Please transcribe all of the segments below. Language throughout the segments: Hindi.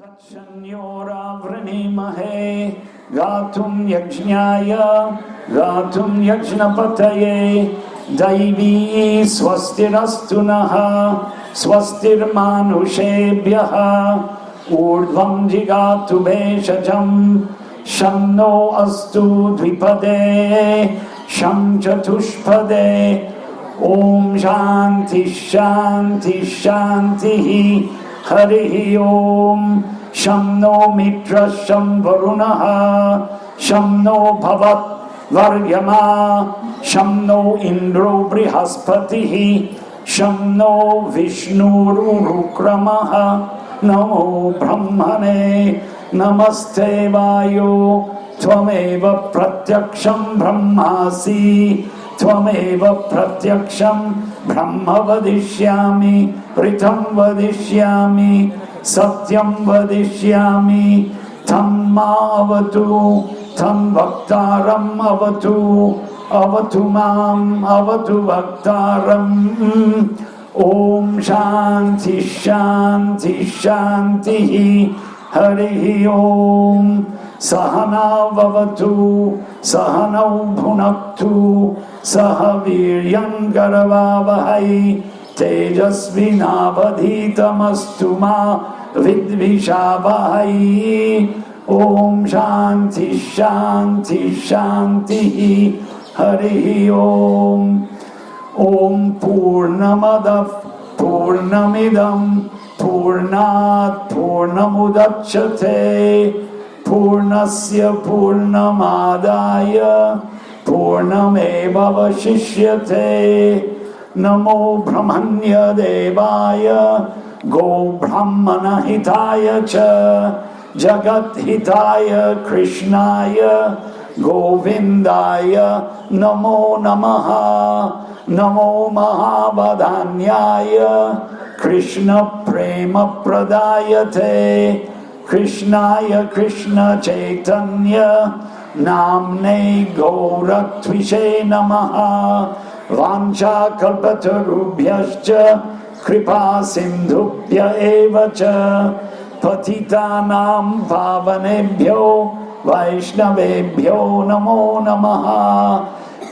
तत्संयोरावृणीमहे गातुं यज्ञाय गातुं यज्ञपतये दैवी स्वस्तिरस्तु नः स्वस्तिर्मानुषेभ्यः ऊर्ध्वं जिगातु भेषजं शं नो अस्तु द्विपदे शं चतुष्पदे ओम शांति शांति शांतिः हरिः ओम शं नो मित्रः शं वरुणः शं नो भवद्वर्यमा शं नो इन्द्रो बृहस्पतिः शं नो विष्णुरुक्रमः नमो ब्रह्मणे नमस्ते वायो त्वमेव प्रत्यक्षं ब्रह्मासि त्वमेव प्रत्यक्षं ब्रह्म वदिष्यामि ऋतं वदिष्यामि सत्यं वदिष्यामि तं मावतु तं वक्तारम् अवतु अवतु माम् अवतु वक्तारम् ओम शांति शांति शांतिः हरिः ओम सहना भवतु सहनौ भुनक्तु सह वीर्यं करवावहै तेजस्विनावधीतमस्तु मा विद्विषावहै ओम शांति शांति शांतिः हरिः ओम ओम पूर्णमदः पूर्णमिदं पूर्णात् पूर्णमुदच्यते पूर्णस्य पूर्णमादाय पूर्णमेवावशिष्यते नमो ब्रह्मण्य देवाय गो ब्राह्मण हिताय च जगत् हिताय कृष्णाय गोविंदाय नमो नमः नमो महावदान्याय कृष्ण प्रेम प्रदायते कृष्णाय कृष्ण चैतन्य नाम्ने गौरत्विषे नमः वाञ्छाकल्पतरुभ्यश्च कृपा सिन्धुभ्य एव च पतितानां पावनेभ्यो वैष्णवेभ्यो नमो नमः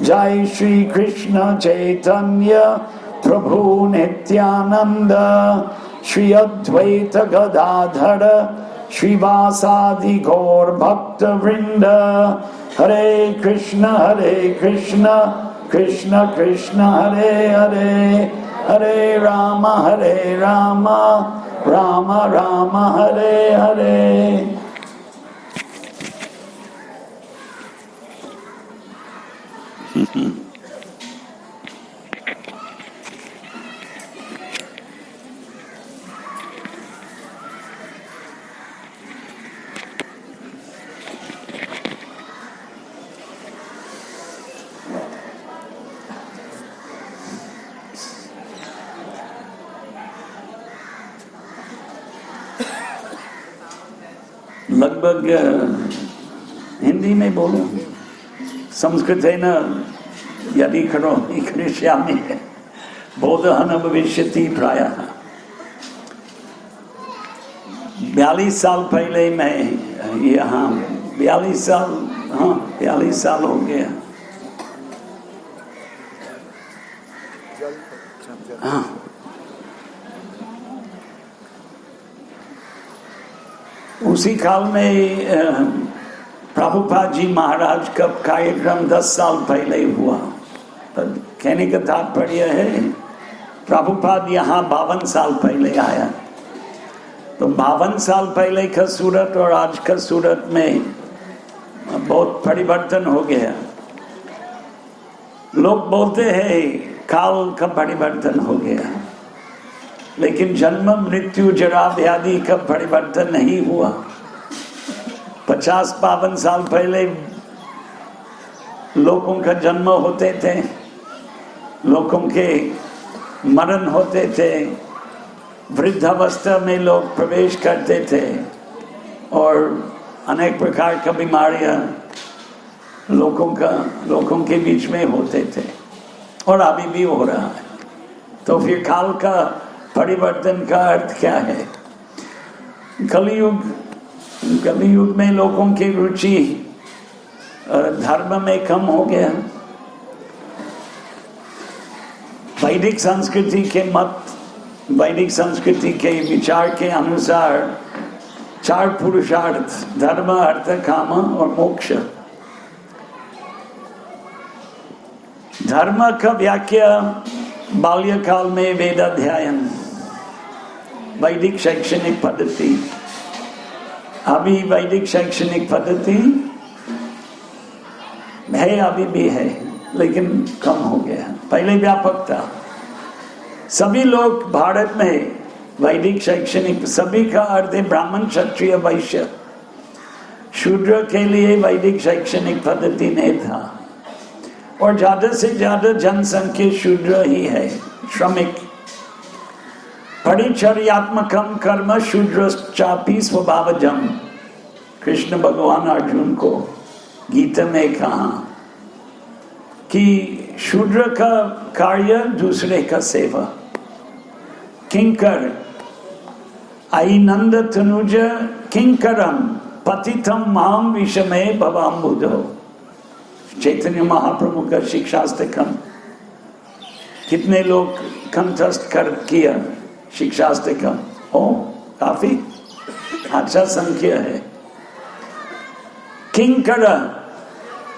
जय श्री कृष्ण चैतन्य प्रभु नित्यानंद श्री अद्वैत गदाधर श्रीवासादि गौर भक्त वृंद हरे कृष्ण कृष्ण कृष्ण हरे हरे हरे राम राम राम हरे हरे लगभग हिंदी में बोलूं संस्कृतेन यदि करोमि करिष्यामि बोधः न भविष्यति प्रायः 42 साल पहले मैं यहाँ 42 साल हो गया हाँ उसी काल में प्रभुपाद जी महाराज का कार्यक्रम 10 साल पहले हुआ। तो कहने का तात्पर्य है प्रभुपाद यहाँ 52 साल पहले आया। तो 52 साल पहले का सूरत और आज का सूरत में बहुत परिवर्तन हो गया। लोग बोलते हैं काल का परिवर्तन हो गया, लेकिन जन्म मृत्यु जरा व्याधि का परिवर्तन नहीं हुआ। 50-52 साल पहले लोगों का जन्म होते थे, लोगों के मरण होते थे, वृद्धावस्था में लोग प्रवेश करते थे और अनेक प्रकार का बीमारियां लोगों के बीच में होते थे और अभी भी हो रहा है। तो फिर काल का परिवर्तन का अर्थ क्या है? कलयुग में लोगों की रुचि धर्म में कम हो गया। वैदिक संस्कृति के वैदिक संस्कृति के विचार के अनुसार 4 पुरुषार्थ, धर्म अर्थ काम और मोक्ष। धर्म का व्याख्या बाल्यकाल में वेदाध्ययन, वैदिक शैक्षणिक पद्धति। अभी वैदिक शैक्षणिक पद्धति है, अभी भी है, लेकिन कम हो गया। पहले व्यापक था। सभी लोग भारत में वैदिक शैक्षणिक, सभी का अर्थ है ब्राह्मण, क्षत्रिय, वैश्य। शूद्र के लिए वैदिक शैक्षणिक पद्धति नहीं था, और ज्यादा से ज्यादा जनसंख्या शूद्र ही है, श्रमिक। परिचर्यात्मकम कर्म शूद्रश्चापि स्वभावजम्, कृष्ण भगवान अर्जुन को गीता में कहा कि शूद्र का कार्य दूसरे का सेवा। किंकर आईनंद तनुज किंकरम पतितम माम विषमे भवाम्बुधो। चैतन्य महाप्रभु का शिक्षास्त्र कम, कितने लोग कंठस्थ कर किया शिक्षास्त्र कम? ओ, काफी अच्छा संख्या है। किंकर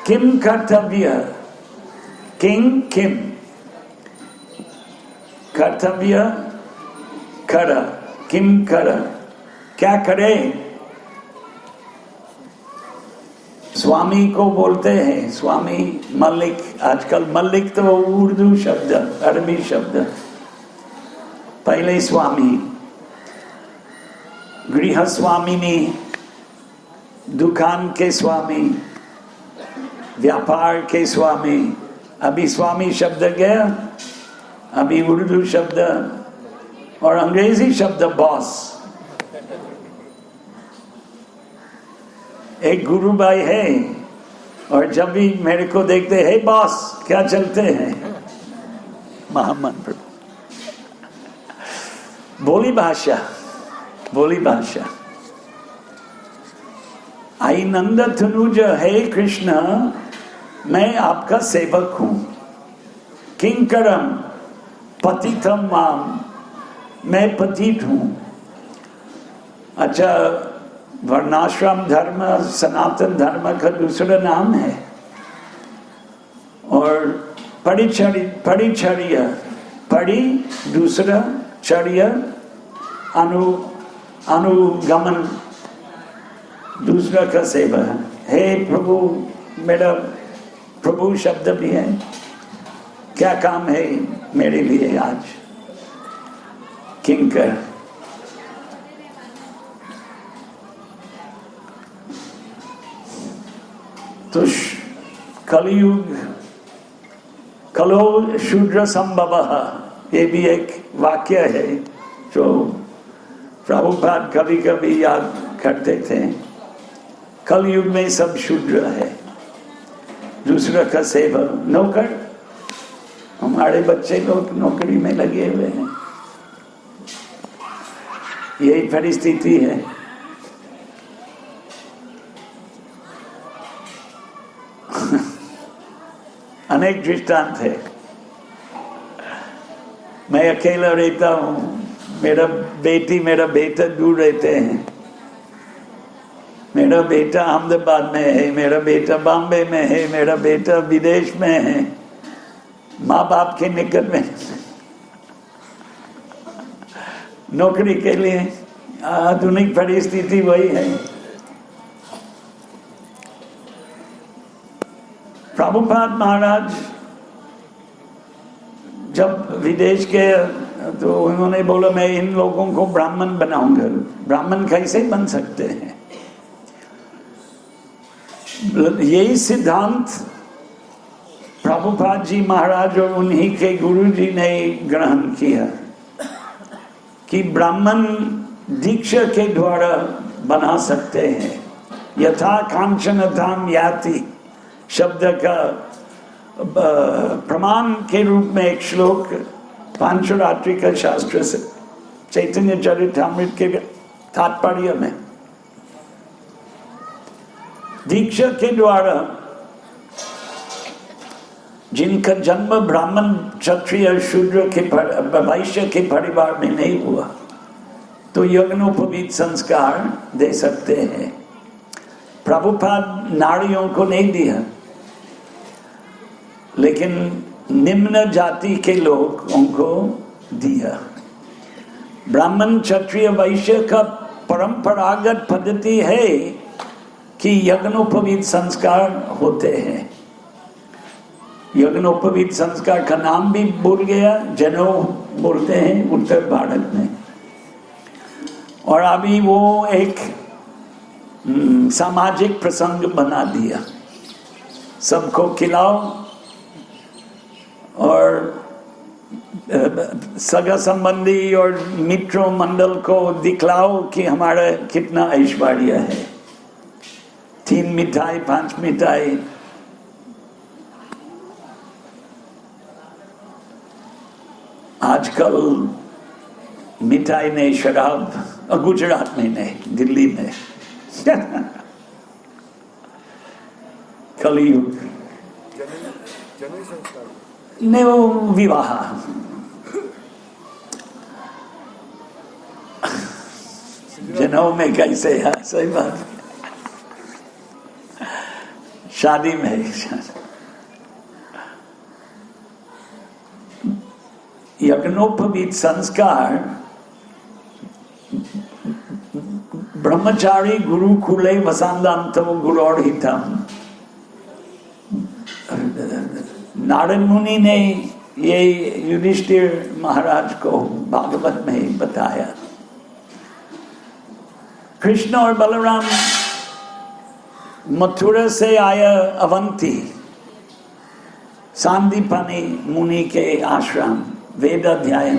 किम कर्तव्य, किंग किम कर्तव्य कर, किम कर, क्या करे? स्वामी को बोलते हैं स्वामी, मलिक। आजकल मलिक तो उर्दू शब्द, अरबी शब्द। पहले स्वामी, गृह स्वामिनी, दुकान के स्वामी, व्यापार के स्वामी। अभी स्वामी शब्द गया, अभी उर्दू शब्द और अंग्रेजी शब्द बॉस। एक गुरु भाई है, और जब भी मेरे को देखते हैं बॉस क्या चलते हैं, महामन प्रभु। बोली भाषा, बोली भाषा। आई नंद तनुज, हे कृष्ण मैं आपका सेवक हूं। किंकरम पतितम माम, मैं पतित हूं। अच्छा, वर्णाश्रम धर्म सनातन धर्म का दूसरा नाम है। और परिचर्या, परि दूसरा, चर्या अनुगमन दूसरा का सेवा। हे प्रभु, मेरा प्रभु शब्द भी है। क्या काम है मेरे लिए आज? किंकर। तो कलयुग, कलो शूद्र संभवः, ये भी एक वाक्य है जो प्रभुपाद कभी कभी याद करते थे। कलयुग में सब शूद्र है, दूसरा का सेवा। नौकर, हमारे बच्चे लोग नौकरी में लगे हुए हैं, यही परिस्थिति है। अनेक दृष्टांत है। मैं अकेला रहता हूँ, मेरा बेटी मेरा बेटा दूर रहते हैं। मेरा बेटा अहमदाबाद में है, मेरा बेटा बॉम्बे में है, मेरा बेटा विदेश में है, माँ बाप के निकट में। नौकरी के लिए आधुनिक परिस्थिति वही है। प्रभुपाद महाराज जब विदेश के, तो उन्होंने बोला मैं इन लोगों को ब्राह्मण बनाऊंगा। ब्राह्मण कैसे बन सकते हैं? यही सिद्धांत प्रभुपाद जी महाराज और उन्हीं के गुरु जी ने ग्रहण किया कि ब्राह्मण दीक्षा के द्वारा बना सकते हैं। यथा कांचनताम याति शब्द का प्रमाण के रूप में एक श्लोक पांचरात्रि का शास्त्र से, चैतन्य चरितामृत के तात्पर्य में दीक्षा के द्वारा जिनका जन्म ब्राह्मण क्षत्रिय शूद्र के वैश्य के परिवार में नहीं हुआ तो यज्ञोपवीत संस्कार दे सकते हैं। प्रभुपाद नारियों को नहीं दिया, लेकिन निम्न जाति के लोग उनको दिया। ब्राह्मण क्षत्रिय वैश्य का परंपरागत पद्धति है कि यज्ञोपवीत संस्कार होते हैं। यज्ञोपवीत संस्कार का नाम भी भूल गया, जनेऊ बोलते हैं उत्तर भारत में। और अभी वो एक सामाजिक प्रसंग बना दिया, सबको खिलाओ और सगा संबंधी और मित्रों मंडल को दिखलाओ कि हमारा कितना ऐश्वर्य है। 3 मिठाई 5 मिठाई। आजकल मिठाई नहीं शराब, गुजरात में नहीं, दिल्ली में कलयुग नहीं, वो विवाह जनेऊ में कैसे है, सही बात, शादी में। यज्ञोपवीत संस्कार ब्रह्मचारी गुरुकुले वसंतांतो गुरोर्हितम। नारद मुनि ने ये युधिष्ठिर महाराज को भागवत में बताया। कृष्ण और बलराम मथुरा से आया अवंती सांदीपनी मुनि के आश्रम वेद अध्ययन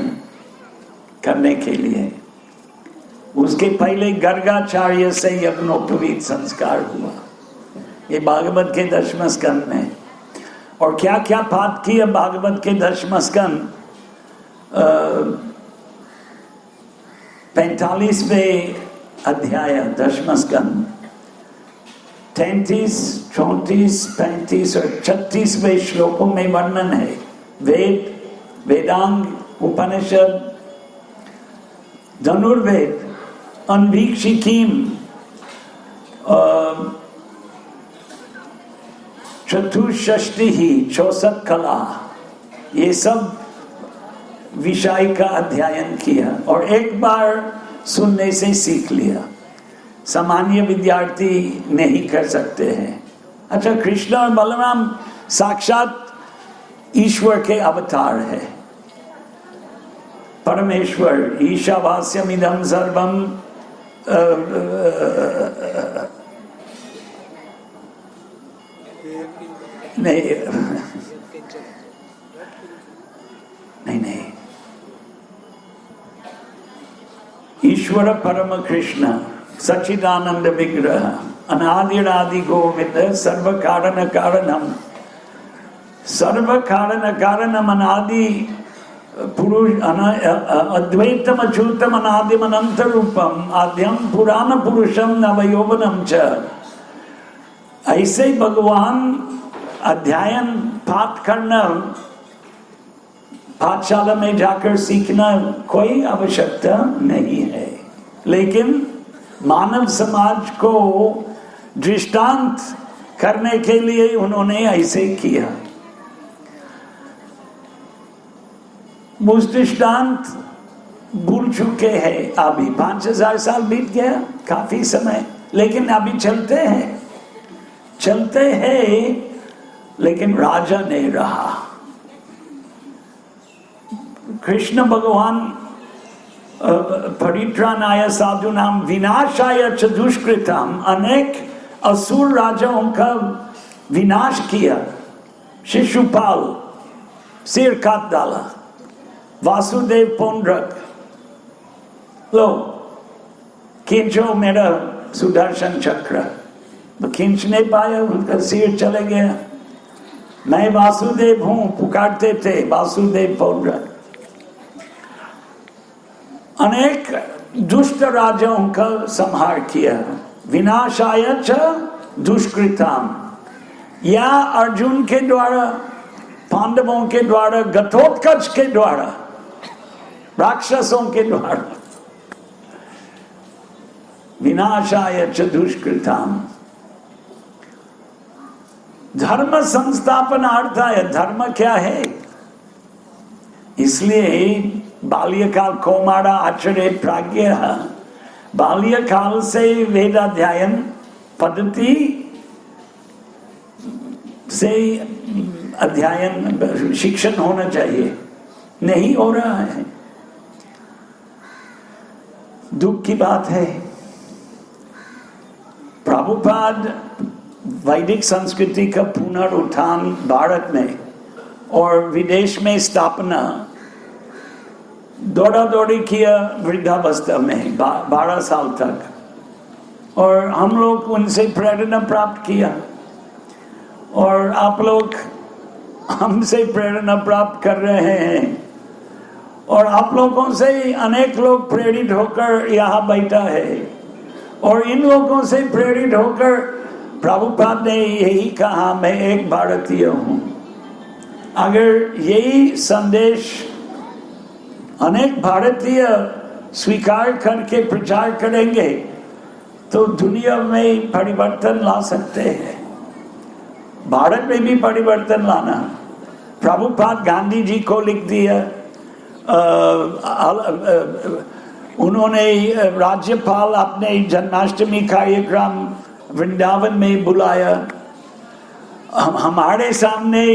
करने के लिए। उसके पहले गर्गाचार्य से यज्ञोपवीत संस्कार हुआ, ये भागवत के 10वें स्कंद में। और क्या क्या पाठ किया भागवत के 10वें स्कंद, 45वें अध्याय 10वां स्कंद, 33, 34, 35 और 36वें श्लोकों में वर्णन है। वेद, वेदांग, उपनिषद, धनुर्वेद, अन्वीक्षिकीम, चतुष्षष्टि ही 64 कला, ये सब विषय का अध्ययन किया और एक बार सुनने से सीख लिया। सामान्य विद्यार्थी नहीं कर सकते हैं। अच्छा, कृष्ण और बलराम साक्षात ईश्वर के अवतार है। परमेश्वर ईशावास्यमिदं सर्वम, नहीं नहीं, ईश्वर परम कृष्ण सच्चिदानंद विग्रह अनादिरादि गोविंद सर्व कारण कारणम, सर्व कारण कारणम अनादि पुरुष अद्वैतम अच्युतम अनादिम अनंत रूपम आद्यम पुराण पुरुषम नवयौवनम च। ऐसे भगवान अध्ययन पाठ करना, पाठशाला में जाकर सीखना कोई आवश्यकता नहीं है, लेकिन मानव समाज को दृष्टांत करने के लिए उन्होंने ऐसे किया। वो दृष्टांत भूल चुके हैं, अभी 5000 साल बीत गया, काफी समय, लेकिन अभी चलते हैं, लेकिन राजा नहीं रहा। कृष्ण भगवान परित्राणाय साधूनाम विनाशाय च दुष्कृतम, अनेक असुर राजाओं का विनाश किया। शिशुपाल सिर काट डाला, वासुदेव पौंड्रक, लो खींचो मेरा सुदर्शन चक्र, तो खींच नहीं पाया, उनका सिर चले गया। मैं वासुदेव हूं पुकारते थे, वासुदेव पौंड्रक। अनेक दुष्ट राजाओं का संहार किया, विनाशाय च दुष्कृताम, या अर्जुन के द्वारा, पांडवों के द्वारा, घटोत्कच के द्वारा, राक्षसों के द्वारा, विनाशाय च दुष्कृताम। धर्म संस्थापनार्थाय, धर्म क्या है? इसलिए बाल्यकाल कौमारा आचरे प्राज्ञ, बाल्यकाल से वेदाध्ययन पद्धति से अध्ययन शिक्षण होना चाहिए, नहीं हो रहा है, दुख की बात है। प्रभुपाद वैदिक संस्कृति का पुनरुत्थान भारत में और विदेश में स्थापना दौड़ा दौड़ी किया वृद्धावस्था में 12 साल तक, और हम लोग उनसे प्रेरणा प्राप्त किया, और आप लोग हमसे प्रेरणा प्राप्त कर रहे हैं, और आप लोगों से अनेक लोग प्रेरित होकर यहाँ बैठा है, और इन लोगों से प्रेरित होकर प्रभुपाद ने यही कहा, मैं एक भारतीय हूँ। अगर यही संदेश अनेक भारतीय स्वीकार करके प्रचार करेंगे तो दुनिया में परिवर्तन ला सकते हैं, भारत में भी परिवर्तन लाना। प्रभुपाद गांधी जी को लिख दिया, उन्होंने राज्यपाल अपने जन्माष्टमी कार्यक्रम वृंदावन में बुलाया। हमारे सामने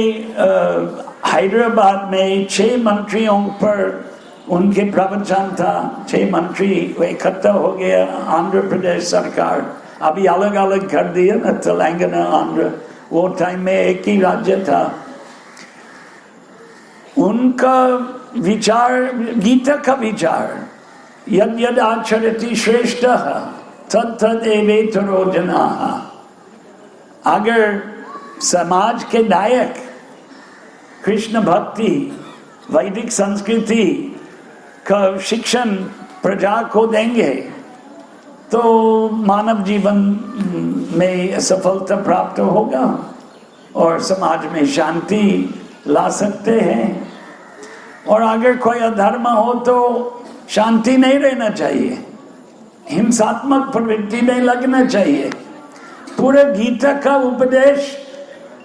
हैदराबाद में 6 मंत्रियों पर उनके प्रवचन था, 6 मंत्री इकट्ठा हो गया। आंध्र प्रदेश सरकार अभी अलग अलग कर दिया ना, तेलंगाना, आंध्र, वो टाइम में एक ही राज्य था। उनका विचार, गीता का विचार, यद यद आचरति श्रेष्ठः तद तद एवेतरो जनाः। अगर समाज के नायक कृष्ण भक्ति, वैदिक संस्कृति का शिक्षण प्रजा को देंगे तो मानव जीवन में सफलता प्राप्त होगा और समाज में शांति ला सकते हैं। और अगर कोई अधर्म हो तो शांति नहीं रहना चाहिए, हिंसात्मक प्रवृत्ति नहीं लगना चाहिए। पूरे गीता का उपदेश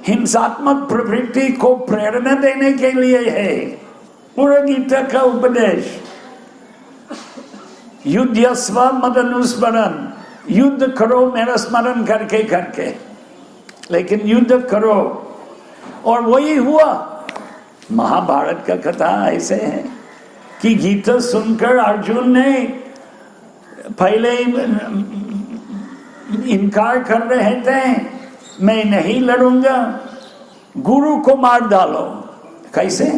हिंसात्मक प्रवृत्ति को प्रेरणा देने के लिए है। पूरे गीता का उपदेश युद्धस्व मदनुस्मरण, युद्ध करो मेरा स्मरण करके करके, लेकिन युद्ध करो। और वही हुआ। महाभारत का कथा ऐसे है कि गीता सुनकर अर्जुन ने पहले इनकार कर रहे थे, मैं नहीं लड़ूंगा, गुरु को मार डालो। कैसे?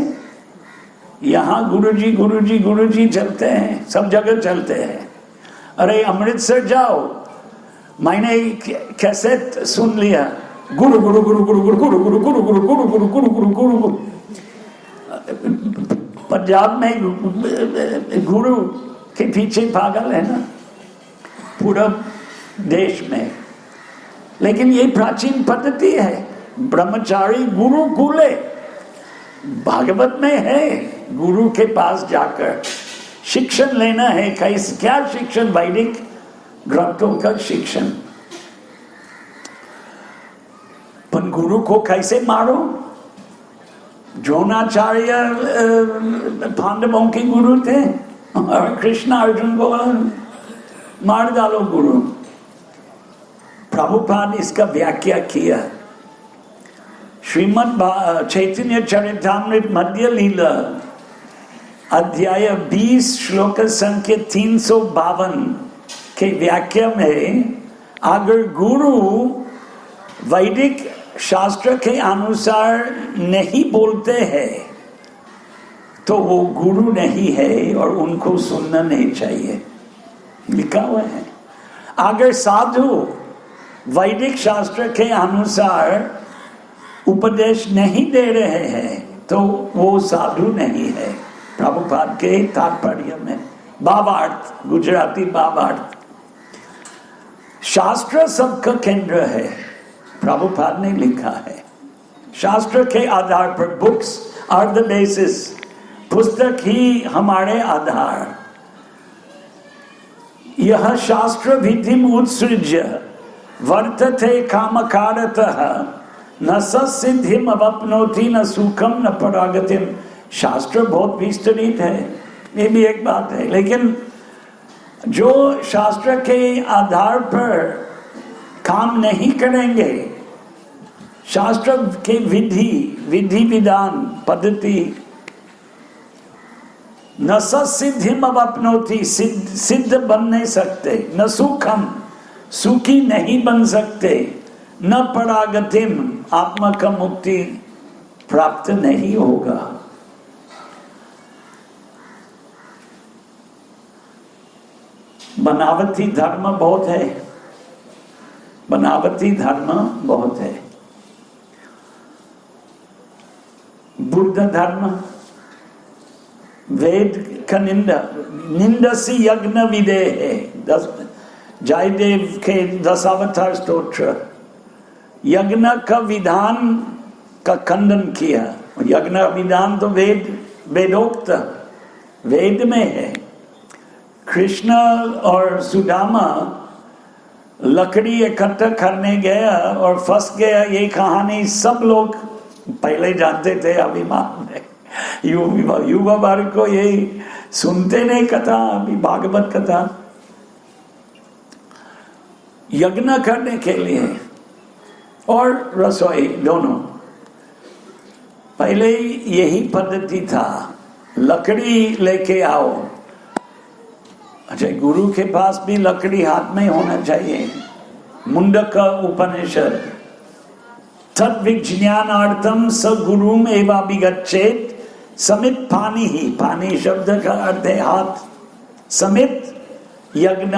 यहाँ गुरुजी गुरुजी गुरुजी चलते हैं, सब जगह चलते हैं। अरे अमृतसर जाओ, मैंने कैसेट सुन लिया, गुरु गुरु गुरु गुरु गुरु गुरु गुरु गुरु गुरु गुरु गुरु गुरु गुरु गुरु गुरु। पंजाब में गुरु के पीछे पागल है ना पूरा देश में। लेकिन ये प्राचीन पद्धति है, ब्रह्मचारी गुरु कुले, भागवत में है। गुरु के पास जाकर शिक्षण लेना है। क्या शिक्षण? वैदिक ग्रंथों का शिक्षण। पर गुरु को कैसे मारो? द्रोणाचार्य पांडवों के गुरु थे और कृष्ण अर्जुन को मार डालो गुरु। प्रभुपाद इसका व्याख्या किया। श्रीमद् चैतन्य चरितामृत मध्य लीला अध्याय 20 श्लोक संख्या 352 के व्याख्या में, अगर गुरु वैदिक शास्त्र के अनुसार नहीं बोलते हैं तो वो गुरु नहीं है और उनको सुनना नहीं चाहिए, लिखा हुआ है। अगर साधु वैदिक शास्त्र के अनुसार उपदेश नहीं दे रहे हैं तो वो साधु नहीं है। प्रभुपाद के तात्पर्य में भावार्थ, गुजराती भावार्थ। शास्त्र सबका केंद्र है, प्रभुपाद ने लिखा है। शास्त्र के आधार पर, बुक्स आर द बेसिस, पुस्तक ही हमारे आधार। यह शास्त्र विधि उत्सृज्य वर्तते कामकारतः, न सिद्धिम अवप्नोति न सुखम न परागतिम। शास्त्र बहुत विस्तृत है, ये भी एक बात है, लेकिन जो शास्त्र के आधार पर काम नहीं करेंगे, शास्त्र के विधि विधान पद्धति, न सिद्धिम अवप्नोति, सिद्ध बन नहीं सकते, न सुखम, सुखी नहीं बन सकते, न परागतिम, आत्मा का मुक्ति प्राप्त नहीं होगा। बनावटी धर्म बहुत है, बनावटी धर्म बहुत है। बुद्ध धर्म, वेद का निंदसी यज्ञ विदे है, जयदेव के 10 अवतार स्तोत्र, यज्ञ का विधान का खंडन किया। यज्ञ विधान तो वेदोक्त, वेद में है। कृष्ण और सुदामा लकड़ी इकट्ठा करने गया और फंस गया, ये कहानी सब लोग पहले जानते थे। अभिमान में युवा वर्ग को यही सुनते नहीं कथा, अभी भागवत कथा। यज्ञ करने के लिए और रसोई दोनों, पहले यही पद्धति था, लकड़ी लेके आओ। अच्छा, गुरु के पास भी लकड़ी हाथ में होना चाहिए। मुंडक उपनिषद, तद विज्ञानार्थम स गुरुम एवाभिगच्छेत्, समित पानी ही, पानी शब्द का अर्थ है हाथ, समित यज्ञ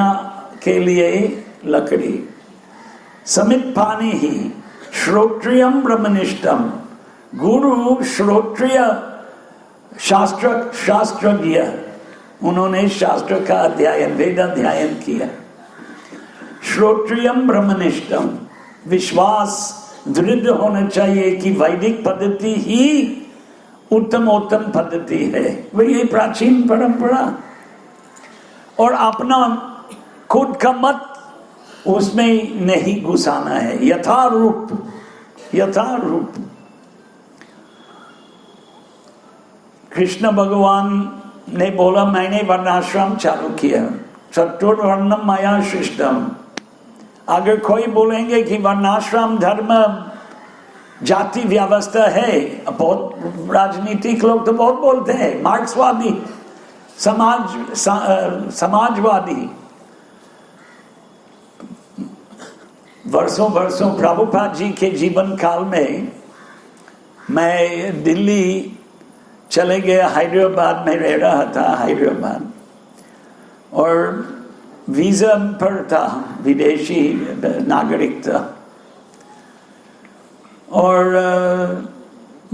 के लिए लकड़ी, समित पानी ही, श्रोत्रियम ब्रह्मनिष्ठम, गुरु श्रोत्रिय शास्त्रज्ञ, उन्होंने शास्त्र का अध्ययन, वेद अध्ययन किया। श्रोत्रियम ब्रह्मनिष्ठम, विश्वास दृढ़ होना चाहिए कि वैदिक पद्धति ही उत्तम पद्धति है, वही प्राचीन परंपरा। और अपना खुद का मत उसमें नहीं घुसाना है, यथारूप। कृष्ण भगवान ने बोला, मैंने वर्णाश्रम चालू किया, चतुर्वर्णम माया सृष्टम। अगर कोई बोलेंगे कि वर्णाश्रम धर्म जाति व्यवस्था है, बहुत राजनीतिक लोग तो बहुत बोलते हैं, मार्क्सवादी, समाजवादी। वर्षों प्रभुपाद जी के जीवन काल में मैं दिल्ली चले गया, हैदराबाद में रह रहा था, हैदराबाद, और वीजा पर था, विदेशी नागरिक था, और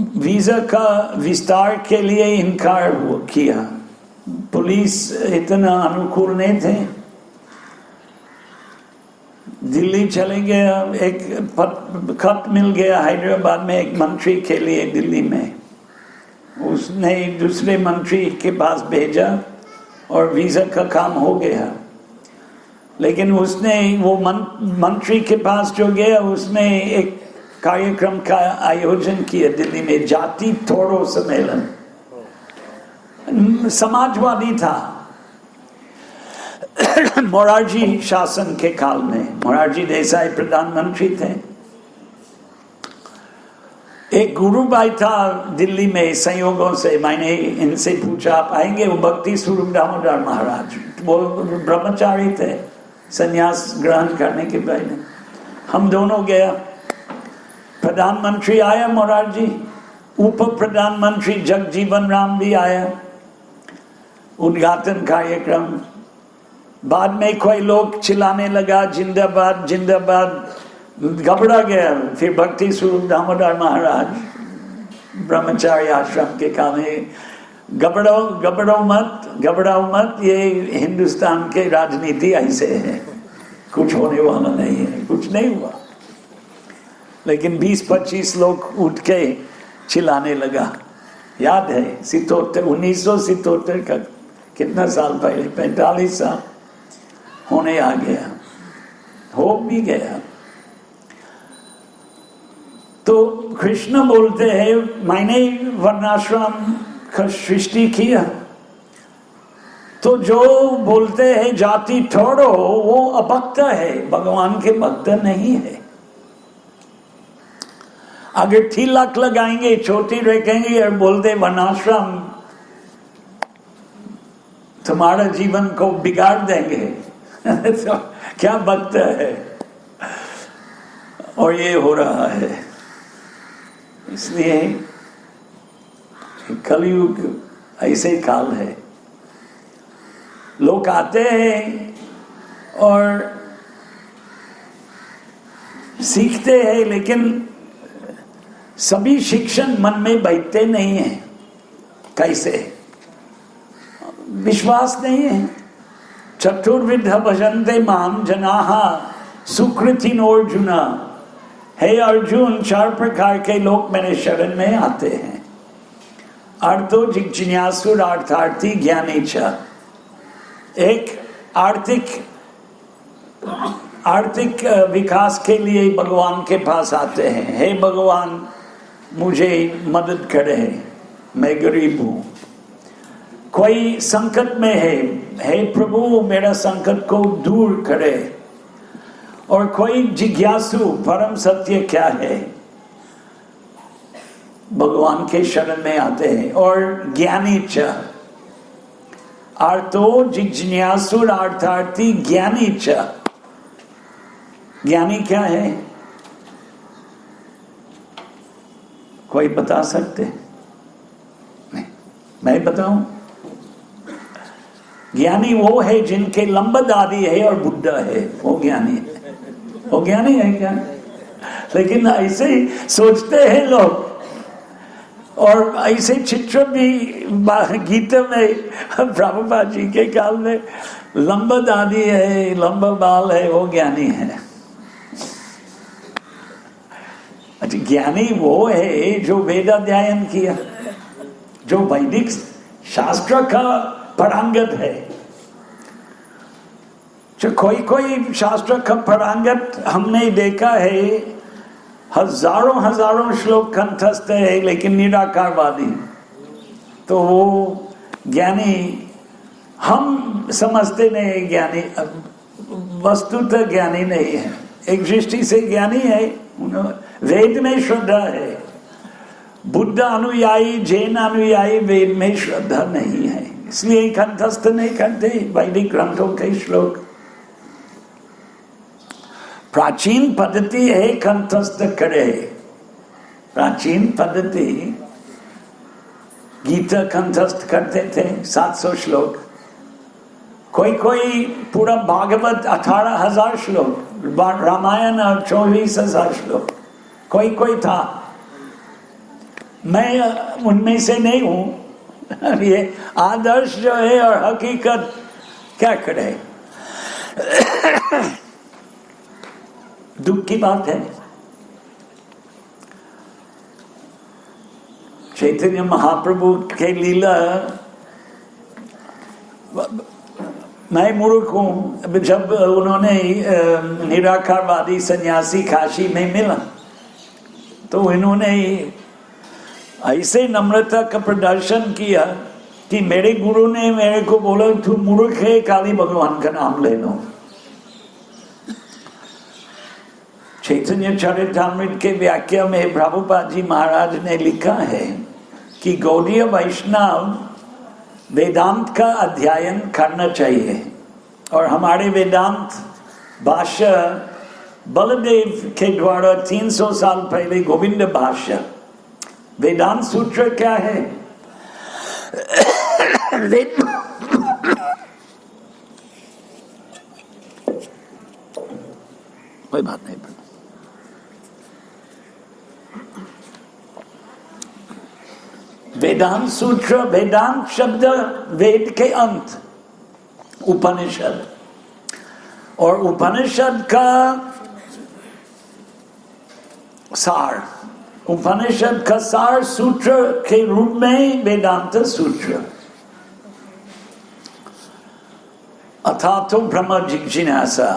वीजा का विस्तार के लिए इनकार किया। पुलिस इतना अनुकूल नहीं थे। दिल्ली चले गया, एक खत मिल गया हैदराबाद में एक मंत्री के लिए दिल्ली में। उसने दूसरे मंत्री के पास भेजा और वीजा का काम हो गया। लेकिन उसने वो मंत्री के पास जो गया, उसने एक कार्यक्रम का आयोजन किया दिल्ली में, जाति तोड़ो सम्मेलन। समाजवादी था। मोरारजी शासन के काल में मोरारजी देसाई प्रधानमंत्री थे। एक गुरु भाई था दिल्ली में, संयोगों से मैंने इनसे पूछा, आप आएंगे? वो भक्ति स्वरूप दामोदर महाराज, वो ब्रह्मचारी थे, संन्यास ग्रहण करने के पहले। हम दोनों गया, प्रधानमंत्री आया मोरारजी, उप प्रधानमंत्री जगजीवन राम भी आया, उद्घाटन कार्यक्रम। बाद में कोई लोग चिल्लाने लगा, जिंदाबाद जिंदाबाद, घबरा गया। फिर भक्ति स्वरूप दामोदर महाराज ब्रह्मचारी आश्रम के काम है, घबराओ मत, ये हिंदुस्तान के राजनीति ऐसे है, कुछ होने वाला नहीं है। कुछ नहीं हुआ, लेकिन 20-25 लोग उठ के चिल्लाने लगा। याद है 1977 का, कितना साल पहले, 45 साल होने आ गया, हो भी गया। तो कृष्ण बोलते हैं मैंने वर्णाश्रम का सृष्टि किया। तो जो बोलते हैं जाति छोड़ो, वो अभक्त है, भगवान के भक्त नहीं है। अगर तिलक लगाएंगे, चोटी रखेंगे और बोलते वर्णाश्रम तुम्हारा जीवन को बिगाड़ देंगे तो क्या भक्त है? और ये हो रहा है। इसलिए कलयुग ऐसे काल है, लोग आते हैं और सीखते हैं, लेकिन सभी शिक्षण मन में बैठते नहीं है। कैसे? विश्वास नहीं है। चतुर्विध भजन्ते माम जनाः सुकृतिनोर्जुना। हे अर्जुन, 4 प्रकार के लोग मेरे शरण में आते हैं। अर्थो जिज्ञासुर, अर्थार्थी, ज्ञानी च। एक आर्थिक विकास के लिए भगवान के पास आते हैं। हे भगवान, मुझे मदद करे, मैं गरीब हूं। कोई संकट में है, हे प्रभु मेरा संकट को दूर करे। और कोई जिज्ञासु, परम सत्य क्या है, भगवान के शरण में आते हैं। और ज्ञानी च, अर्थो जिज्ञासुर, अर्थार्थी, ज्ञानी च। ज्ञानी क्या है? कोई बता सकते? नहीं, मैं बताऊं? ज्ञानी वो है जिनके लंबद आदि है और बुद्धा है, वो ज्ञानी है। वो ज्ञानी है क्या? लेकिन ऐसे ही सोचते हैं लोग। और ऐसे चित्र भी गीता में, प्रभुपाद जी के काल में, लंबद आदि है, लंबा बाल है, वो ज्ञानी है। अच्छा, ज्ञानी वो है जो वेद अध्ययन किया, जो वैदिक शास्त्र का पारंगत है। जो कोई शास्त्र का पारंगत हमने देखा है, हजारों श्लोक कंठस्थ है, लेकिन निराकारवादी। तो वो ज्ञानी हम समझते नहीं, ज्ञानी वस्तुतः ज्ञानी नहीं है। एक दृष्टि से ज्ञानी है, वेद में श्रद्धा है। बुद्ध अनुयायी, जैन अनुयायी वेद में श्रद्धा नहीं है, इसलिए कंठस्थ नहीं करते वैदिक ग्रंथों के श्लोक। प्राचीन पद्धति है कंठस्थ करे। प्राचीन पद्धति गीता कंठस्थ करते थे, 700 श्लोक। कोई पूरा भागवत 18,000 श्लोक, रामायण 24,000 श्लोक। कोई था, मैं उनमें से नहीं हूं। ये आदर्श जो है और हकीकत क्या करे। दुख की बात है। चैतन्य महाप्रभु के लीला, मैं मूर्ख हूं। जब उन्होंने निराकारवादी सन्यासी काशी में मिला, तो इन्होंने ऐसे नम्रता का प्रदर्शन किया कि मेरे गुरु ने मेरे को बोला, तू मूर्ख है, काली भगवान का नाम ले लो। चैतन्य चरितामृत के व्याख्या में प्रभुपाद जी महाराज ने लिखा है कि गौड़ीय वैष्णव वेदांत का अध्ययन करना चाहिए। और हमारे वेदांत भाष्य बलदेव के द्वारा 300 साल पहले गोविंद भाष्य, वेदांत सूत्र क्या है? कोई बात नहीं। वेदांत सूत्र, वेदांत शब्द वेद के अंत, उपनिषद, और उपनिषद का सार, उपनिषद का सार सूत्र के रूप में वेदांत सूत्र। अथातो ब्रह्म जिज्ञासा,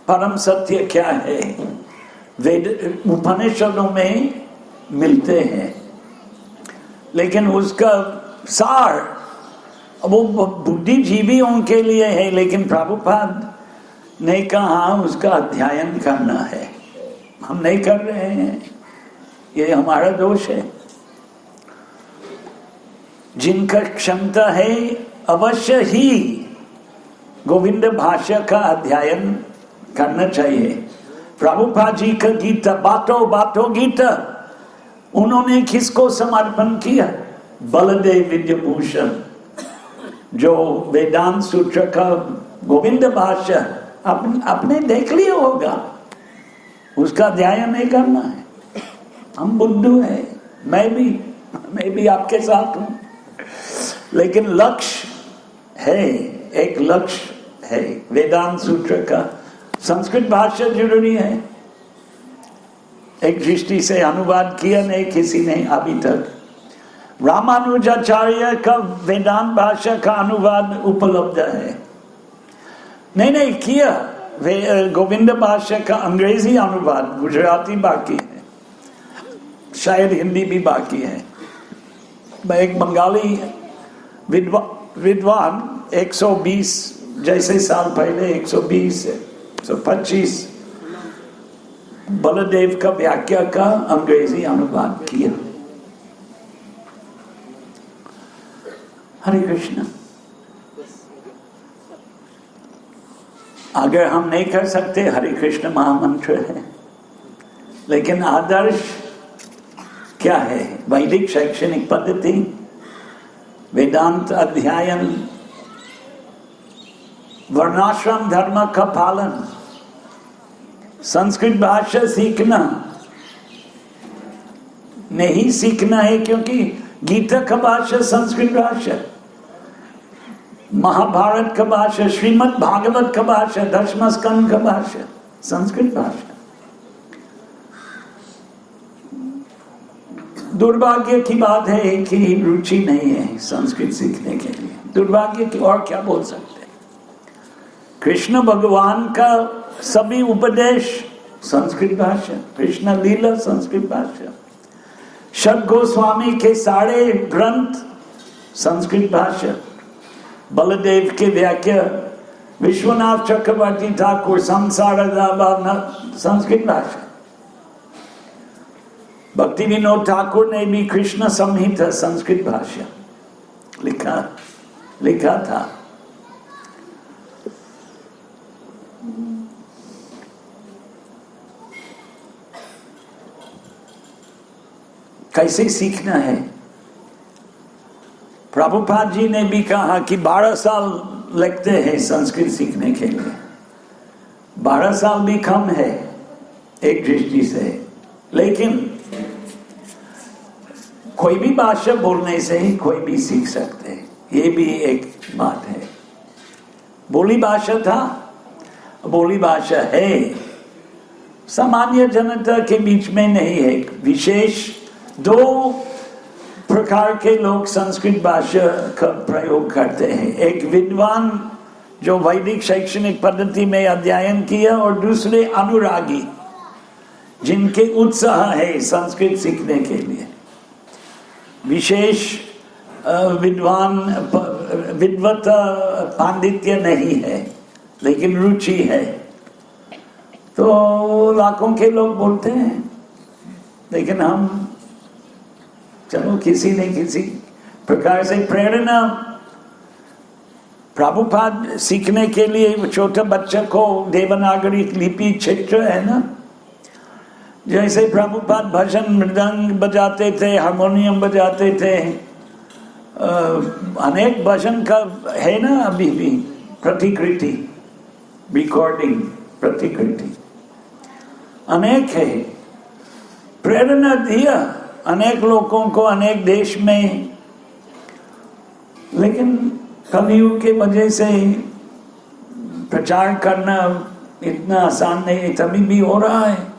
परम सत्य क्या है, वेद उपनिषदों में मिलते हैं, लेकिन उसका सार वो बुद्धिजीवियों के लिए है, लेकिन प्रभुपाद ने कहा उसका अध्ययन करना है। हम नहीं कर रहे हैं, ये हमारा दोष है। जिनका क्षमता है अवश्य ही गोविंद भाष्य का अध्ययन करना चाहिए। प्रभुपाद जी का गीता, बातों बातों गीता, उन्होंने किसको समर्पण किया? बलदेव विद्याभूषण, जो वेदांत सूत्र का गोविंद भाष्य आपने देख लिया होगा, उसका अध्ययन नहीं करना है। हम बुद्धू हैं, मैं भी आपके साथ हूं, लेकिन लक्ष्य है, एक लक्ष्य है वेदांत सूत्र का। संस्कृत भाषा जरूरी है। एक दृष्टि से अनुवाद किया नहीं किसी ने अभी तक। रामानुजाचार्य का वेदांत भाषा का अनुवाद उपलब्ध है। नहीं किया। गोविंद भाषा का अंग्रेजी अनुवाद, गुजराती बाकी है, शायद हिंदी भी बाकी है। एक बंगाली विद्वान 120 जैसे साल पहले 120 125 बलदेव का व्याख्या का अंग्रेजी अनुवाद किया। हरे कृष्ण। अगर हम नहीं कर सकते, हरे कृष्ण महामंत्र है, लेकिन आदर्श क्या है? वैदिक शैक्षणिक पद्धति, वेदांत अध्ययन, वर्णाश्रम धर्म का पालन, संस्कृत भाषा सीखना नहीं सीखना है, क्योंकि गीता का भाषा संस्कृत भाषा, महाभारत का भाषा, श्रीमद् भागवत का भाषा, दशम स्कंद का भाषा संस्कृत भाषा। दुर्भाग्य की बात है कि रुचि नहीं है संस्कृत सीखने के लिए। दुर्भाग्य की और क्या बोल सकते हैं? कृष्ण भगवान का सभी उपदेश संस्कृत भाषा, कृष्ण लीला संस्कृत भाषा, शब्द गोस्वामी के सारे ग्रंथ संस्कृत भाषा, बलदेव के व्याख्या विश्वनाथ चक्रवर्ती ठाकुर संसार संस्कृत भाषा, भक्ति विनोद ठाकुर ने भी कृष्ण संहिता संस्कृत भाषा लिखा था। कैसे सीखना है? प्रभुपाद जी ने भी कहा कि 12 साल लगते हैं संस्कृत सीखने के लिए। 12 साल भी कम है एक दृष्टि से, लेकिन कोई भी भाषा बोलने से ही कोई भी सीख सकते हैं, ये भी एक बात है। बोली भाषा था, बोली भाषा है, सामान्य जनता के बीच में नहीं है। विशेष 2 प्रकार के लोग संस्कृत भाषा का प्रयोग करते हैं, एक विद्वान जो वैदिक शैक्षणिक पद्धति में अध्ययन किया, और दूसरे अनुरागी जिनके उत्साह है संस्कृत सीखने के लिए। विशेष विद्वत पांडित्य नहीं है, लेकिन रुचि है, तो लाखों के लोग बोलते हैं। लेकिन हम चलो किसी न किसी प्रकार से प्रेरणा, प्रभुपाद सीखने के लिए छोटे बच्चे को देवनागरी लिपि चित्र है ना, जैसे प्रभुपाद भजन मृदंग बजाते थे, हारमोनियम बजाते थे, अनेक भजन का है ना अभी भी प्रतिकृति, रिकॉर्डिंग प्रतिकृति अनेक है। प्रेरणा दिया अनेक लोगों को अनेक देश में, लेकिन कलयुग की वजह से प्रचार करना इतना आसान नहीं, तभी भी हो रहा है।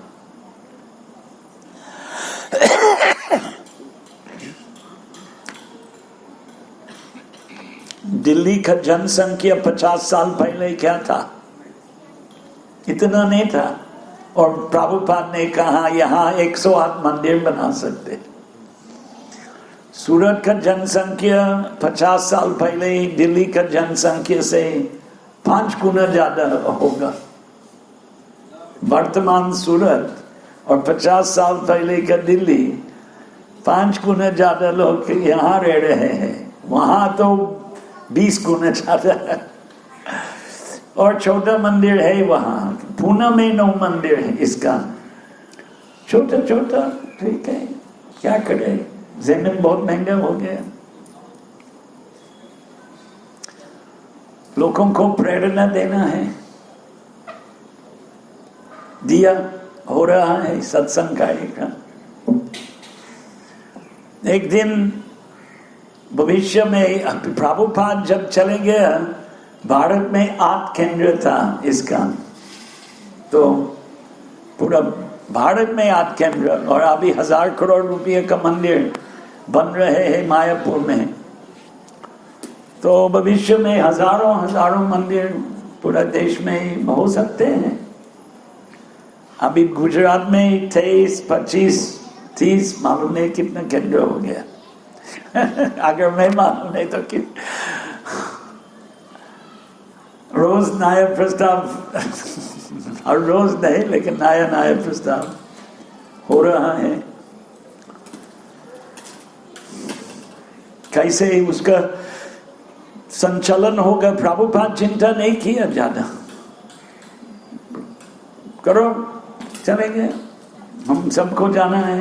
दिल्ली का जनसंख्या 50 साल पहले क्या था? इतना नहीं था, और प्रभुपाद ने कहा यहाँ 108 मंदिर बना सकते। सूरत का जनसंख्या 50 साल पहले ही दिल्ली का जनसंख्या से 5 गुना ज्यादा होगा। वर्तमान सूरत और 50 साल पहले का दिल्ली, 5 गुना ज्यादा लोग यहाँ रह रहे हैं, वहां तो 20 गुना ज्यादा है। और छोटा मंदिर है वहां, पूना में 9 मंदिर है। इसका छोटा छोटा ठीक है, क्या करे, जमीन बहुत महंगा हो गया। लोगों को प्रेरणा देना है, दिया हो रहा है सत्संग कार्यक्रम। एक दिन भविष्य में प्रभुपाद जब चले गया, भारत में 8 केंद्र था इसका, तो पूरा भारत में 8 केंद्र, और अभी 1000 करोड़ रुपये का मंदिर बन रहे हैं मायापुर में। तो भविष्य में हजारों मंदिर पूरा देश में हो सकते हैं। अभी गुजरात में 23, 25, 30 मालूम नहीं कितना केंद्र हो गया। अगर मैं मालूम नहीं तो कि रोज नया प्रस्ताव और रोज नहीं, लेकिन नया प्रस्ताव हो रहा है। कैसे उसका संचालन होगा, प्रभुपाद चिंता नहीं किया ज्यादा, करो चलेंगे, हम सबको जाना है।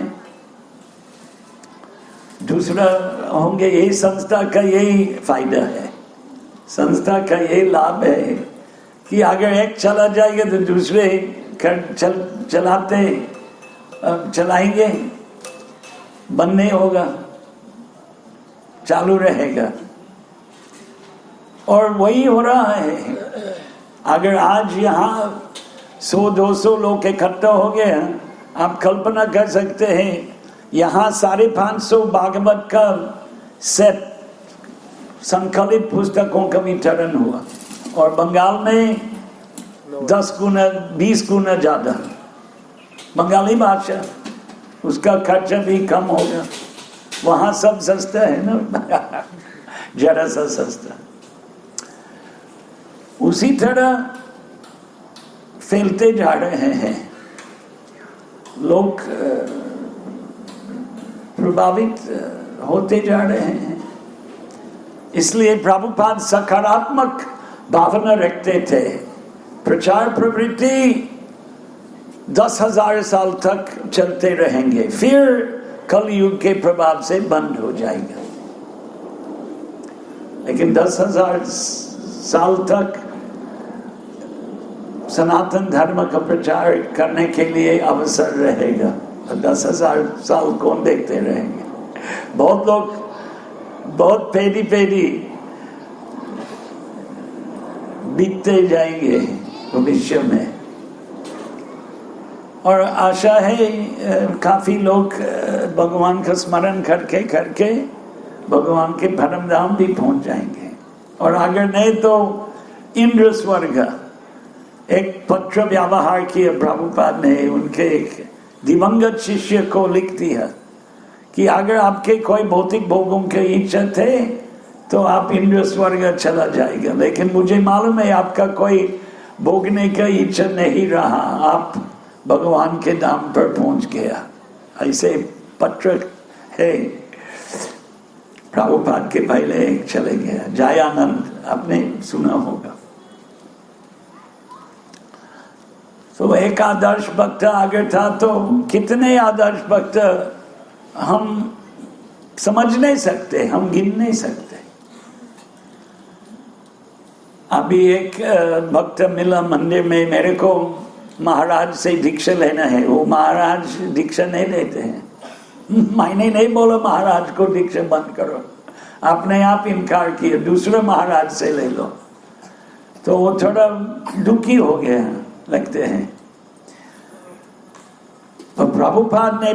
दूसरा होंगे, यही संस्था का यही फायदा है, संस्था का यही लाभ है कि अगर एक चला जाएगा तो दूसरे चलाएंगे, बंद नहीं होगा, चालू रहेगा। और वही हो रहा है। अगर आज यहाँ 100-200 लोग इकट्ठा हो गए, आप कल्पना कर सकते हैं यहाँ 550 भागवत का सेट संकलित पुस्तकों का वितरण हुआ, और बंगाल में 10 गुना 20 गुना ज्यादा। बंगाली भाषा, उसका खर्चा भी कम होगा, वहाँ सब सस्ता है ना, जरा सा सस्ता। उसी तरह फैलते जा रहे हैं लोग, प्रभावित होते जा रहे हैं। इसलिए प्रभुपाद सकारात्मक भावना रखते थे। प्रचार प्रवृत्ति 10,000 साल तक चलते रहेंगे, फिर कलयुग के प्रभाव से बंद हो जाएगा। लेकिन 10,000 साल तक सनातन धर्म का प्रचार करने के लिए अवसर रहेगा। 10,000 साल कौन देखते रहेंगे? बहुत लोग बहुत पेढ़ी बीतते जाएंगे भविष्य में, और आशा है काफी लोग भगवान का स्मरण करके भगवान के परम धाम भी पहुंच जाएंगे। और अगर नहीं तो इंद्र स्वर्ग। एक पत्र व्यवहार किया प्रभुपाद ने, उनके एक दिवंगत शिष्य को लिख दिया कि अगर आपके कोई भौतिक भोगों की इच्छा थे तो आप इंद्र स्वर्ग चला जाएगा, लेकिन मुझे मालूम है आपका कोई भोगने का इच्छा नहीं रहा, आप भगवान के धाम पर पहुंच गया। ऐसे पत्र है। प्रभुपाद के पहले एक चले गया, जयानंद, आपने सुना होगा। तो एक आदर्श भक्त अगर था तो कितने आदर्श भक्त हम समझ नहीं सकते, हम गिन नहीं सकते। अभी एक भक्त मिला मंदिर में, मेरे को महाराज से दीक्षा लेना है। वो महाराज दीक्षा नहीं देते हैं, मैंने नहीं बोला महाराज को दीक्षा बंद करो, आपने आप इनकार किया, दूसरे महाराज से ले लो। तो वो थोड़ा दुखी हो गया लगते हैं। तो प्रभुपाद ने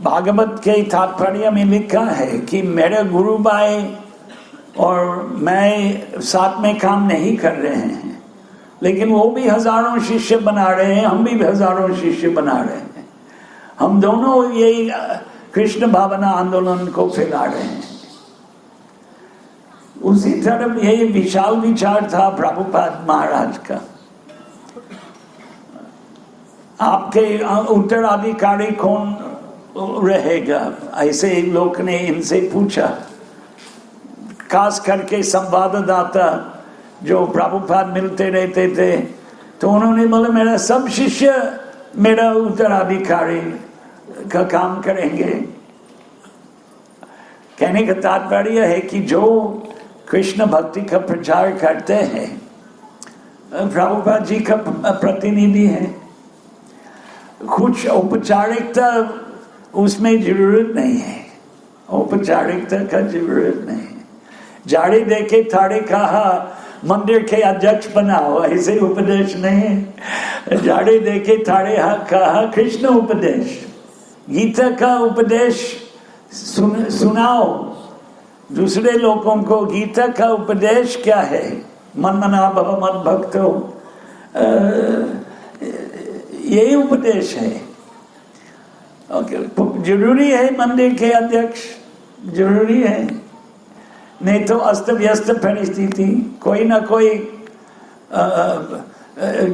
भागवत के तात्पर्य में लिखा है कि मेरे गुरु भाई और मैं साथ में काम नहीं कर रहे हैं, लेकिन वो भी हजारों शिष्य बना रहे हैं, हम भी हजारों शिष्य बना रहे हैं, हम दोनों यही कृष्ण भावना आंदोलन को फैला रहे हैं। उसी तरह यही विशाल विचार था प्रभुपाद महाराज का। आपके उत्तराधिकारी कौन रहेगा, ऐसे लोग ने इनसे पूछा। खास करके संवाददाता जो प्रभुपाद मिलते रहते थे, तो उन्होंने बोला मेरा सब शिष्य मेरा उत्तराधिकारी का काम करेंगे। कहने का तात्पर्य है कि जो कृष्ण भक्ति का प्रचार करते हैं प्रभुपाद जी का प्रतिनिधि है। कुछ औपचारिकता उसमें जरूरत नहीं है, औपचारिकता का जरूरत नहीं है। जाड़ी देके थाड़े कहा मंदिर के अध्यक्ष बनाओ, ऐसे उपदेश नहीं है। जाड़ी देके थाड़े कहा कृष्ण उपदेश, गीता का उपदेश सुनाओ दूसरे लोगों को। गीता का उपदेश क्या है? मन मना भव मद भक्तो, यही उपदेश है। जरूरी है मंदिर के अध्यक्ष, जरूरी है, नहीं तो अस्त व्यस्त परिस्थिति। कोई ना कोई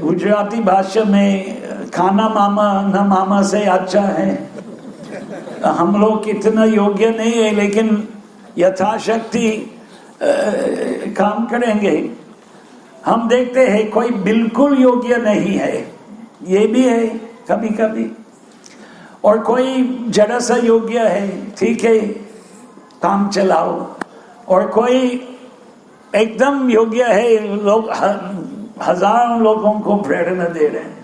गुजराती भाषा में खाना मामा न मामा से अच्छा है। हम लोग इतना योग्य नहीं है, लेकिन यथाशक्ति काम करेंगे। हम देखते हैं कोई बिल्कुल योग्य नहीं है, ये भी है कभी कभी, और कोई जरा सा योग्य है, ठीक है काम चलाओ, और कोई एकदम योग्य है, लोग हजारों लोगों को प्रेरणा दे रहे हैं।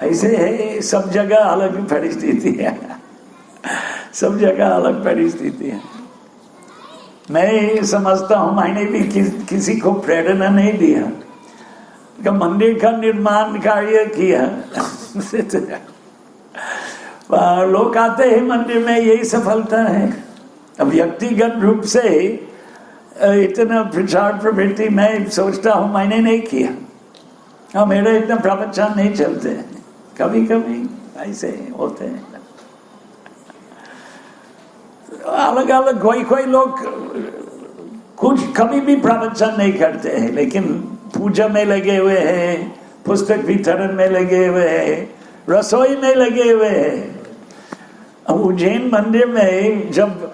ऐसे है, सब जगह अलग परिस्थिति है, सब जगह अलग परिस्थिति है। मैं समझता हूँ मैंने भी किसी को प्रेरणा नहीं दिया, कि मंदिर का निर्माण कार्य किया। लोग आते हैं मंदिर में, यही सफलता है। अब व्यक्तिगत रूप से इतना प्रचार प्रवृत्ति मैं सोचता हूँ मैंने नहीं किया। हाँ, मेरे इतना प्रवचन नहीं चलते हैं, कभी कभी ऐसे होते हैं। अलग अलग कोई लोग कुछ कभी भी प्रवचन नहीं करते हैं, लेकिन पूजा में लगे हुए हैं, पुस्तक वितरण में लगे हुए हैं, रसोई में लगे हुए हैं। उज्जैन मंदिर में जब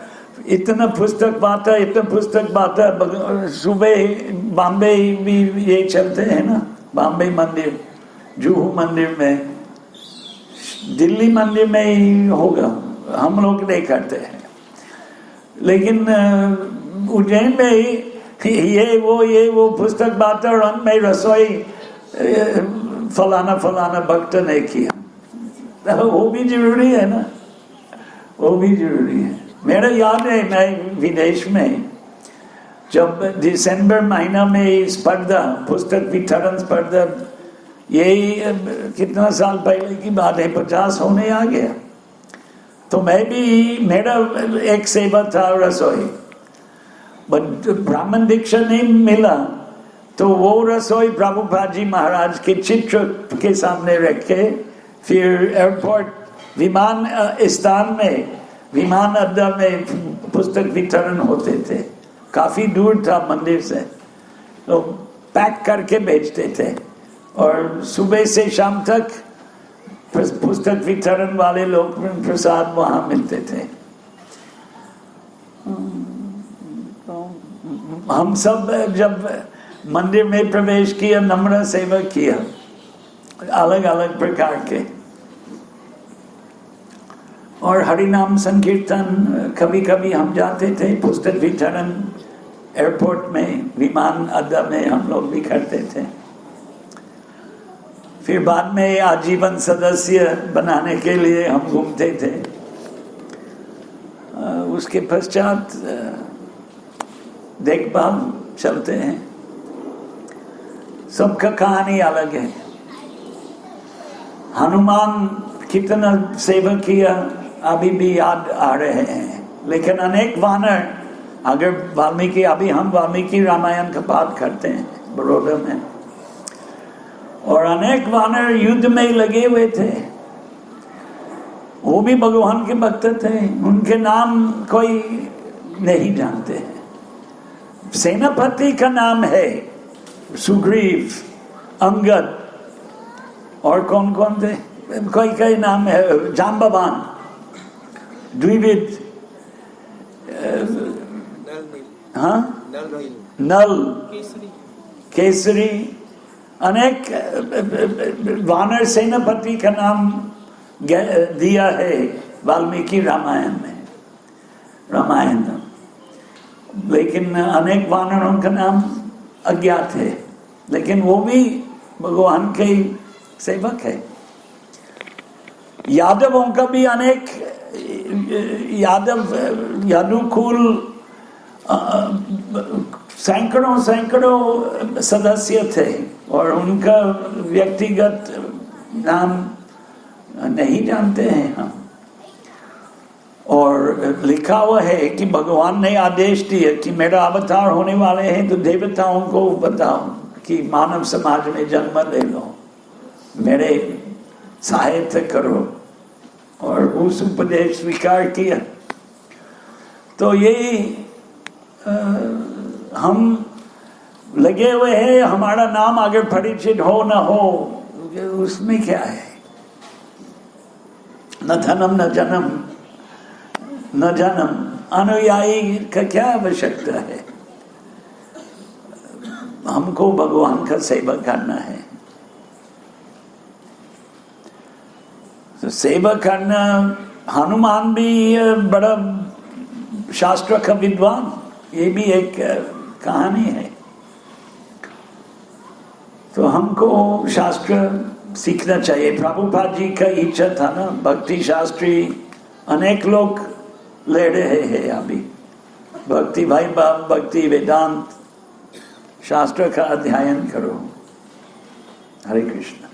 इतना पुस्तक बांटा, सुबह बॉम्बे भी ये चलते हैं ना, बॉम्बे मंदिर, जुहू मंदिर में, दिल्ली मंदिर में ही होगा, हम लोग नहीं करते हैं। लेकिन उज्जैन में ये वो पुस्तक बांटा और अंत में रसोई फलाना भक्त ने किया। वो भी जरूरी है ना, वो भी जरूरी है। मेरा याद है मैं विदेश में जब दिसंबर महीना में स्पर्धा, पुस्तक वितरण स्पर्धा, यही कितना साल पहले की बात है, 50 होने आ गया। तो मैं भी, मेरा एक सेवा था रसोई, बट ब्राह्मण दीक्षा नहीं मिला, तो वो रसोई प्रभुपाद जी महाराज के चित्र के सामने रख के फिर एयरपोर्ट विमान स्थान में, विमान अड्डा में पुस्तक वितरण होते थे। काफी दूर था मंदिर से, तो पैक करके बेचते थे और सुबह से शाम तक पुस्तक वितरण वाले लोग प्रसाद वहां मिलते थे। हम सब जब मंदिर में प्रवेश किया, नम्र सेवा किया, अलग अलग प्रकार के, और हरिनाम संकीर्तन कभी कभी हम जाते थे। पुस्तक वितरण एयरपोर्ट में, विमान अड्डा में हम लोग भी करते थे। फिर बाद में आजीवन सदस्य बनाने के लिए हम घूमते थे। उसके पश्चात देखभाल चलते हैं। सबका कहानी अलग है। हनुमान कितना सेवा किया अभी भी याद आ रहे हैं, लेकिन अनेक वानर, अगर वाल्मीकि, अभी हम वाल्मीकि रामायण का पाठ करते हैं बड़ौदा में, और अनेक वानर युद्ध में लगे हुए थे। वो भी भगवान के भक्त थे, उनके नाम कोई नहीं जानते हैं। सेनापति का नाम है सुग्रीव, अंगद, और कौन कौन थे, कोई नाम है, जाम्बवान, द्विविद, हाँ, नल, केसरी, अनेक वानर सेनापति का नाम दिया है वाल्मीकि रामायण में, रामायण। लेकिन अनेक वानरों का नाम अज्ञात है, लेकिन वो भी भगवान के सेवक है। यादवों का भी अनेक यादुकुल सैकड़ों सदस्य थे, और उनका व्यक्तिगत नाम नहीं जानते हैं हम। और लिखा हुआ है कि भगवान ने आदेश दिया कि मेरा अवतार होने वाले हैं, तो देवताओं को बताओ कि मानव समाज में जन्म ले लो, मेरे सहायता करो, और उस उपदेश स्वीकार किया। तो ये हम लगे हुए हैं, हमारा नाम अगर परिचित हो न हो, उसमें क्या है? न धनम न जन्म न जन्म, अनुयायी का क्या आवश्यकता है? हमको भगवान का सेवा करना है। तो सेवा करना, हनुमान भी बड़ा शास्त्र का विद्वान, ये भी एक कहानी है। तो हमको शास्त्र सीखना चाहिए। प्रभुपाद जी का इच्छा था ना, भक्ति शास्त्री अनेक लोग ले रहे हैं अभी, भक्ति वैभव, भक्ति वेदांत, शास्त्र का अध्ययन करो। हरे कृष्ण।